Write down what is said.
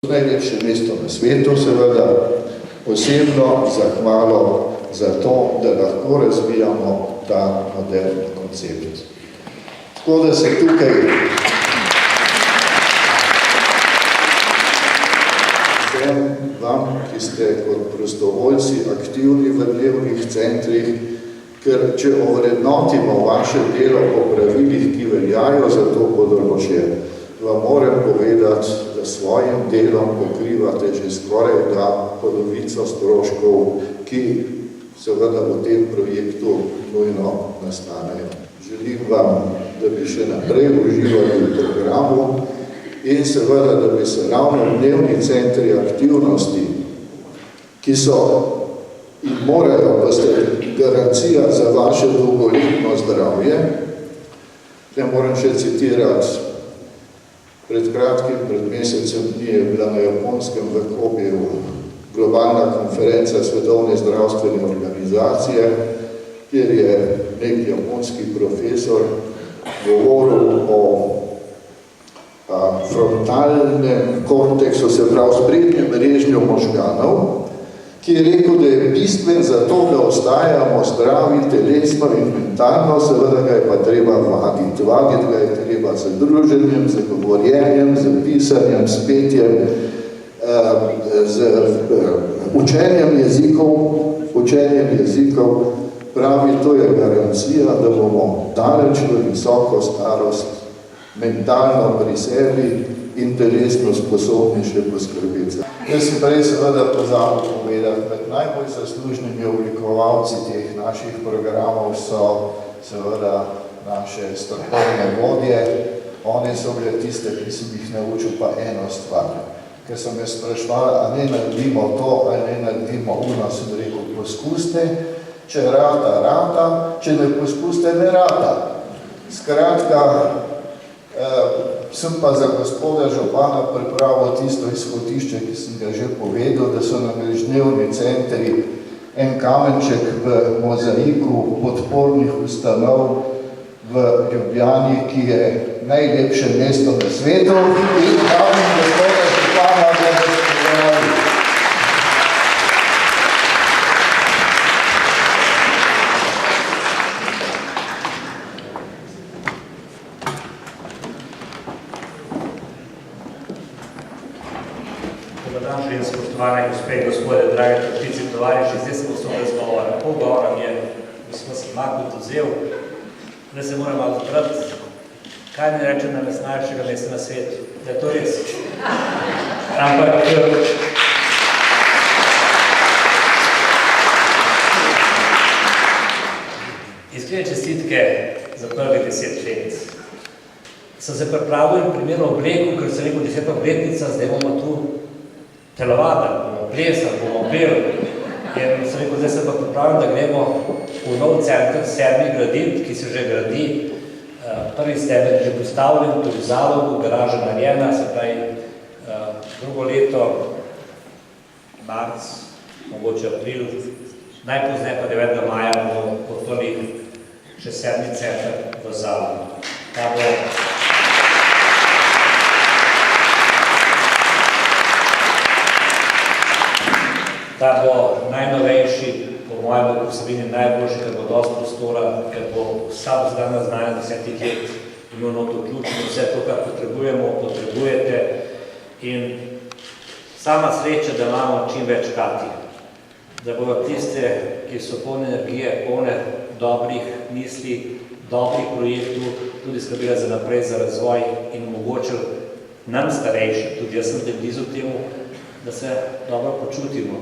Najlepše mesto na svetu, seveda, posebno zahvalo za to, da lahko razvijamo ta moderni koncept. Tako da se tukaj vsem vam, ki ste kot prostovoljci aktivni v dnevnih centrih, ker če ovrednotimo vaše delo po pravilih, ki veljajo za to področje, vam moram povedati, da svojim delom pokrivate že skoraj polovico stroškov, ki seveda v tem projektu nujno nastanejo. Želim vam, da bi še naprej uživali v programu in seveda, da bi se ravno dnevni centri aktivnosti, ki so in morajo postati garancija za vaše dolgoletno zdravje. Ne moram še citirati, pred mesecem dni je bila na Japonskem v Kobiju globalna konferenca Svetovne zdravstvene organizacije, kjer je nek japonski profesor govoril o frontalnem korteksu, se pravi sprednjem režnju možganov, ki je rekel, da je bistven za to, da ostajamo zdravi telesno in mentalno, seveda ga je pa treba vaditi. Vaditi ga je treba z druženjem, z govorjenjem, z pisanjem, s petjem, z učenjem jezikov. Pravi, to je garancija, da bomo daleč v visoko starost mentalno pri sebi in telesno sposobni še poskrbeti. Jaz sem prej seveda pozabil povedati, med najbolj zaslužnimi oblikovalci teh naših programov so seveda naše strokovne vodje. Oni so bile tiste, ki sem jih naučil pa eno stvar. Ker so me sprašvali, a ne naredimo to, a ne naredimo ono, sem rekel, poskuste, če rata, rata, če ne poskuste, ne rata. Skratka, sem pa za gospoda župana pripravil tisto izhodišče, ki sem ga že povedal, da so namreč dnevni centri en kamenček v mozaiku podpornih ustanov v Ljubljani, ki je najlepše mesto na svetu in vabim gospoda župana, da boste povedali. Spoštovane gospe in gospode, dragi trpici, tovariši, zdaj smo vso razgovora. Pol govora mi je, smo se Margot vzel, da se moram malo zbrati. Kaj mi reče na nas najljepšega mesta na svetu? Da je to res. Ampak iskrene čestitke za prvih 10 let. Sem se pripravil in primerno obleku, ker sem rekel 10. obletnica, zdaj bomo tu telovadili, bomo plesali, bomo peli. In sem rekel, zdaj se pa pripravim, da gremo v nov center sedmi graditi, ki se že gradi. Prvi steber je že postavljen, tudi v Zalogu, garaža narejena, se pravi drugo leto, marc, mogoče april, najpozneje pa 9. maja bomo odprli še sedmi center v Zalogu. Ta bo najnovejši, po mojem vsebini najboljši, ker bo dosti prostora, ker bo vsa vzdana znanja 10 let imel noto vključeno, vse to, kar potrebujete. In sama sreča, da imamo čim več kati. Da bodo tiste, ki so polne energije, polne dobrih misli, dobrih projektov, tudi skrbila za naprej, za razvoj in omogočili nam starejši, tudi jaz sem blizu temu, da se dobro počutimo.